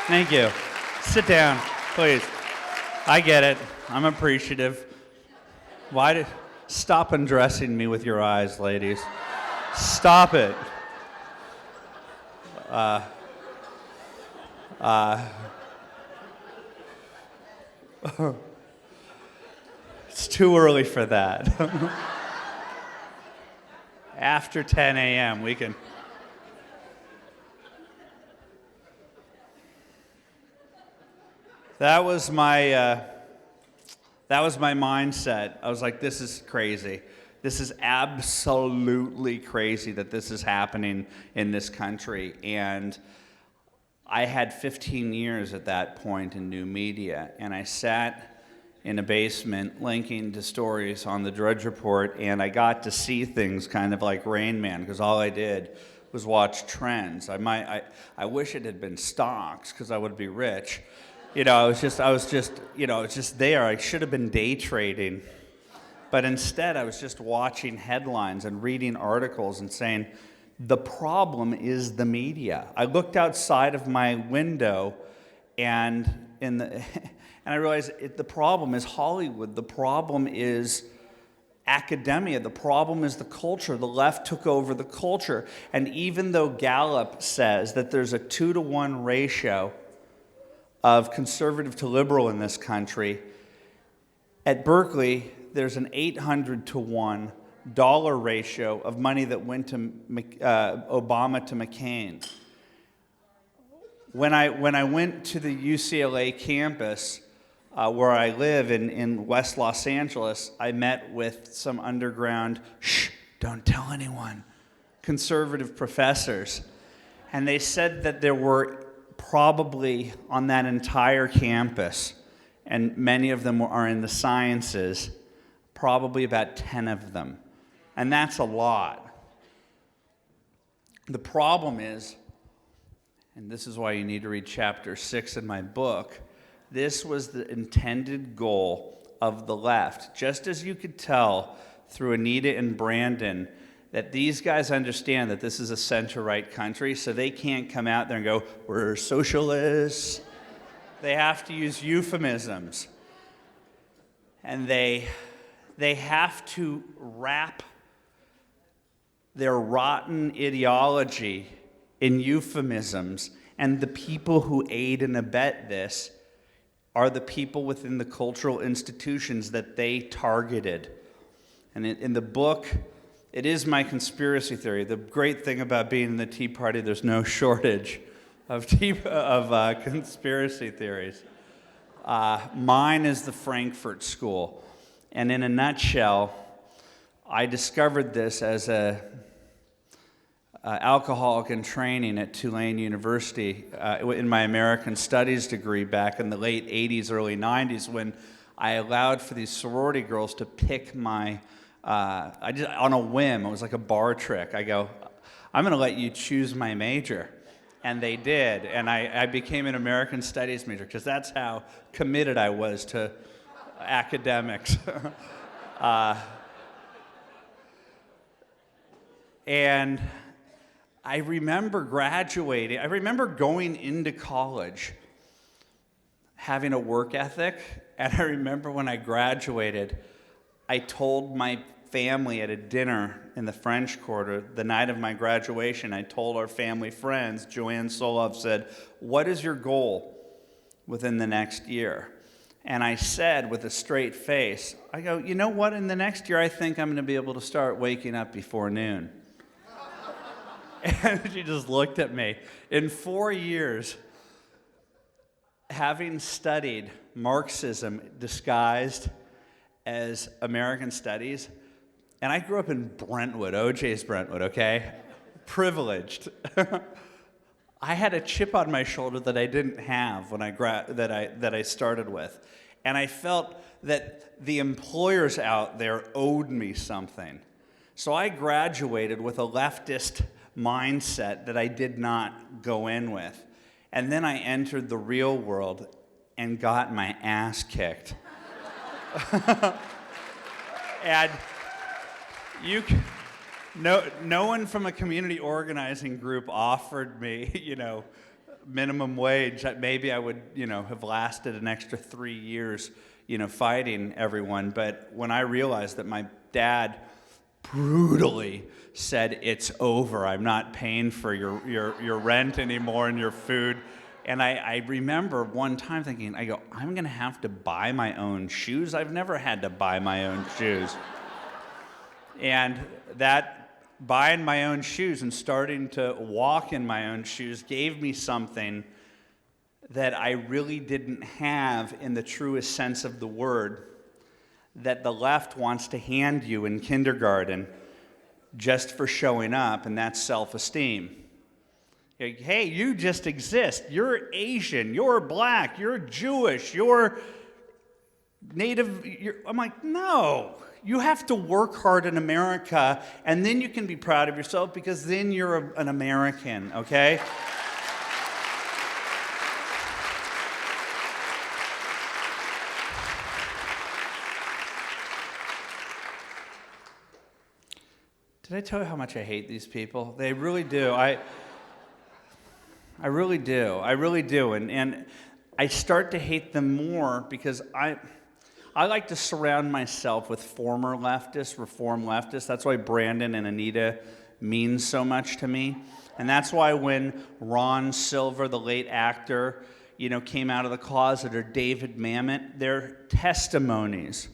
Thank you. Sit down, please. I get it. I'm appreciative. Stop undressing me with your eyes, ladies. Stop it. It's too early for that. After 10 a.m., we can. That was my mindset. I was like, this is crazy. This is absolutely crazy that this is happening in this country. And I had 15 years at that point in new media, and I sat in a basement linking to stories on the Drudge Report, and I got to see things kind of like Rain Man, because all I did was watch trends. I wish it had been stocks, because I would be rich. I was just there. I should have been day trading. But instead, I was just watching headlines and reading articles and saying, the problem is the media. I looked outside of my window and I realized the problem is Hollywood. The problem is academia. The problem is the culture. The left took over the culture. And even though Gallup says that there's a 2-to-1 ratio of conservative to liberal in this country, at Berkeley, there's an 800-to-1 dollar ratio of money that went to Obama to McCain. When I went to the UCLA campus, where I live in West Los Angeles, I met with some underground, don't tell anyone, conservative professors. And they said that there were probably on that entire campus, and many of them are in the sciences, probably about 10 of them. And that's a lot. The problem is, and this is why you need to read chapter 6 in my book, this was the intended goal of the left. Just as you could tell through Anita and Brandon that these guys understand that this is a center-right country, so they can't come out there and go, we're socialists. They have to use euphemisms. And they have to wrap their rotten ideology in euphemisms, and the people who aid and abet this are the people within the cultural institutions that they targeted. And in the book, it is my conspiracy theory. The great thing about being in the Tea Party, there's no shortage of conspiracy theories. Mine is the Frankfurt School. And in a nutshell, I discovered this as a alcoholic in training at Tulane University in my American Studies degree back in the late 80s, early 90s, when I allowed for these sorority girls to pick my, on a whim, it was like a bar trick. I go, I'm going to let you choose my major. And they did, and I became an American Studies major, because that's how committed I was to academics. And I remember graduating. I remember going into college having a work ethic. And I remember when I graduated, I told my family at a dinner in the French Quarter the night of my graduation, I told our family friends, Joanne Solov said, what is your goal within the next year? And I said with a straight face, I go, you know what, in the next year I think I'm going to be able to start waking up before noon. And she just looked at me. In 4 years, having studied Marxism disguised as American Studies, and I grew up in Brentwood, OJ's Brentwood, okay? Privileged. I had a chip on my shoulder that I didn't have when that I started with. And I felt that the employers out there owed me something. So I graduated with a leftist mindset that I did not go in with. And then I entered the real world and got my ass kicked. And no one from a community organizing group offered me, minimum wage, that maybe I would, have lasted an extra 3 years, fighting everyone. But when I realized that my dad brutally said, "It's over. I'm not paying for your rent anymore and your food." And I remember one time thinking, I'm going to have to buy my own shoes. I've never had to buy my own shoes. And that buying my own shoes and starting to walk in my own shoes gave me something that I really didn't have in the truest sense of the word, that the left wants to hand you in kindergarten just for showing up, and that's self-esteem. Hey, you just exist. You're Asian, you're black, you're Jewish, you're Native. I'm like, no. You have to work hard in America, and then you can be proud of yourself, because then you're an American, okay? Did I tell you how much I hate these people? They really do. I really do. I really do. And I start to hate them more because I like to surround myself with former leftists, reform leftists. That's why Brandon and Anita mean so much to me. And that's why when Ron Silver, the late actor, came out of the closet, or David Mamet, their testimonies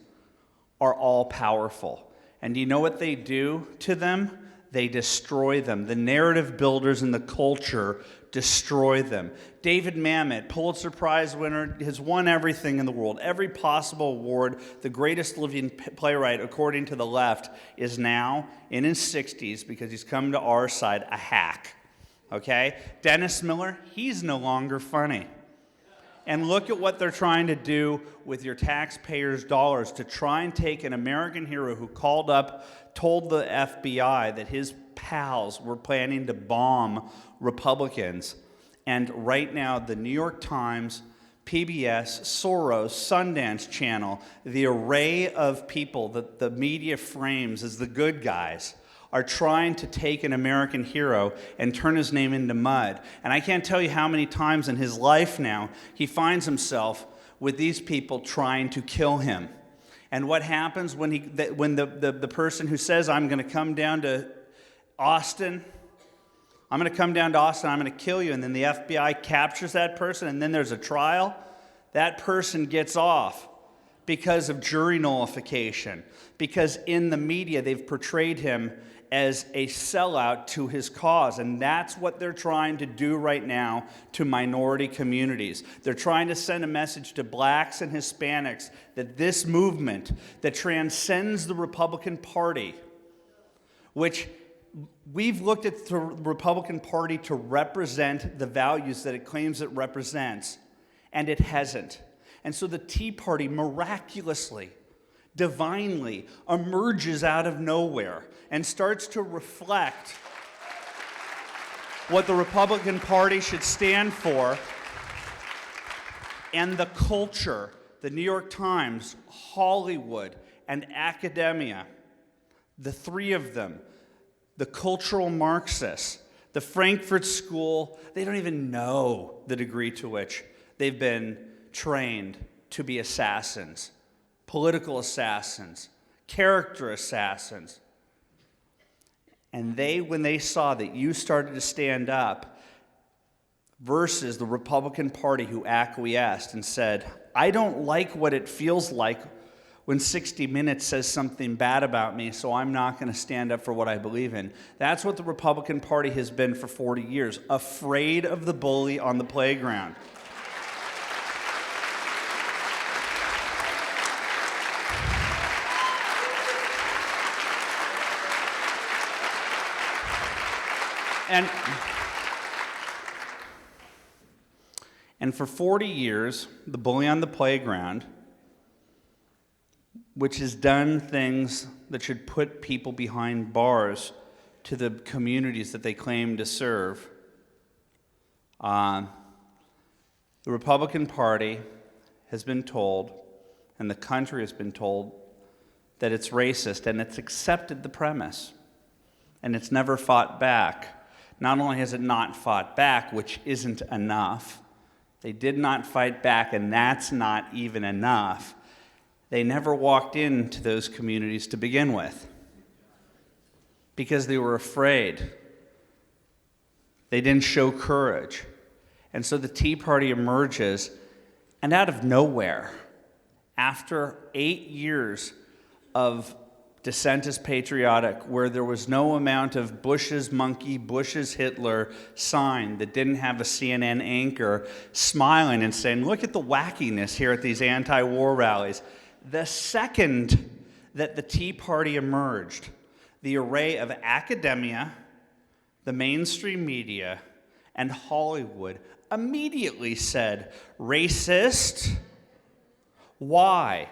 are all powerful. And do you know what they do to them? They destroy them. The narrative builders in the culture destroy them. David Mamet, Pulitzer Prize winner, has won everything in the world, every possible award. The greatest living playwright, according to the left, is now in his 60s, because he's come to our side, a hack. Okay? Dennis Miller, he's no longer funny. And look at what they're trying to do with your taxpayers' dollars to try and take an American hero who called up, told the FBI that his pals were planning to bomb Republicans. And right now, the New York Times, PBS, Soros, Sundance Channel, the array of people that the media frames as the good guys, are trying to take an American hero and turn his name into mud. And I can't tell you how many times in his life now he finds himself with these people trying to kill him. And what happens when the person who says, I'm going to come down to Austin, I'm going to kill you, and then the FBI captures that person, and then there's a trial, that person gets off because of jury nullification. Because in the media, they've portrayed him as a sellout to his cause. And that's what they're trying to do right now to minority communities. They're trying to send a message to blacks and Hispanics that this movement that transcends the Republican Party, which we've looked at the Republican Party to represent the values that it claims it represents, and it hasn't. And so the Tea Party miraculously, divinely emerges out of nowhere and starts to reflect what the Republican Party should stand for. And the culture, the New York Times, Hollywood, and academia, the three of them, the cultural Marxists, the Frankfurt School, they don't even know the degree to which they've been trained to be assassins, political assassins, character assassins. And when they saw that you started to stand up versus the Republican Party who acquiesced and said, I don't like what it feels like when 60 Minutes says something bad about me, so I'm not going to stand up for what I believe in. That's what the Republican Party has been for 40 years, afraid of the bully on the playground. And for 40 years, the bully on the playground, which has done things that should put people behind bars to the communities that they claim to serve, the Republican Party has been told, and the country has been told, that it's racist, and it's accepted the premise, and it's never fought back. Not only has it not fought back, which isn't enough, they did not fight back, and that's not even enough. They never walked into those communities to begin with because they were afraid. They didn't show courage. And so the Tea Party emerges, and out of nowhere, after 8 years of dissent is patriotic, where there was no amount of Bush's monkey, Bush's Hitler sign that didn't have a CNN anchor smiling and saying, look at the wackiness here at these anti-war rallies. The second that the Tea Party emerged, the array of academia, the mainstream media, and Hollywood immediately said, racist. Why?